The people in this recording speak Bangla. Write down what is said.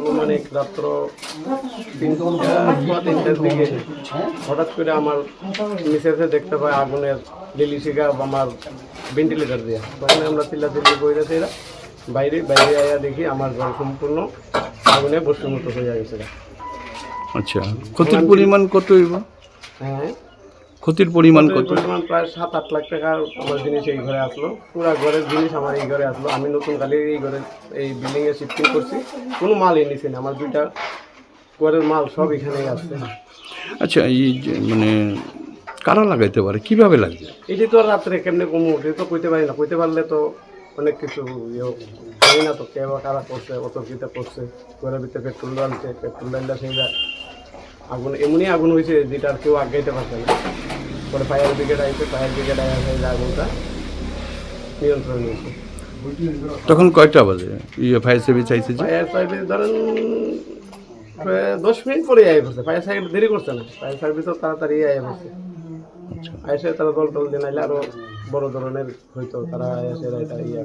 অনুমানিক রাত্র 3টার দিকে হঠাৎ করে আমার মিসেসে দেখতে পাই আগুনের লিলি শিখা আমার ভেন্টিলেটার দিয়ে। তখন আমরা চিল্লাচিল্লি করেছি, এরা বাইরে বাইরে আয়া দেখি আমার ঘর সম্পূর্ণ আগুনে বস্তুর হয়ে গেছে। আচ্ছা, ক্ষতির পরিমাণ কত? হ্যাঁ, ক্ষতির পরিমাণ কত? পরিমাণ প্রায় 7-8 লাখ টাকার আমার জিনিস এই ঘরে আসলো। পুরা ঘরের জিনিস আমার এই ঘরে আসলো। আমি নতুন কালে এই ঘরে এই বিল্ডিংয়ে শিফটিং করছি, কোনো মাল এনেছি না। আমার 2টা ঘরের মাল সব এখানেই আসছে। আচ্ছা, এই যে মানে কারা লাগাইতে পারে, কিভাবে লাগবে? এটি তো রাত্রে কেমনে কমু, এটা তো কইতে পারি না। কইতে পারলে তো অনেক কিছু জানি না তো কে বা কারা করছে, অতর্কিত করছে। ঘরের ভিতরে পেট্রোল ডালছে, পেট্রোল ডালটা সেই আগুন এমনই আগুন হয়েছে যেটা আর কেউ আগাইতে পারছে না। পরে ফায়ার ব্রিগেড আইছে, ফায়ার ব্রিগেড আয়া সেই আগুনটা নিয়ন্ত্রণ নিয়েছে। তখন কয়টা বাজে ফায়ার সার্ভিস আইছে? যে ফায়ার সার্ভিস ধরেন 10 মিনিট পরে আয় পড়ছে। ফায়ার সার্ভিস দেরি করছে না, ফায়ার সার্ভিসও তাড়াতাড়ি আয় পড়ছে। আইসে তারা দল দিয়ে নাইলে আরো বড় ধরনের হয়তো তারা এসে এটা ইয়া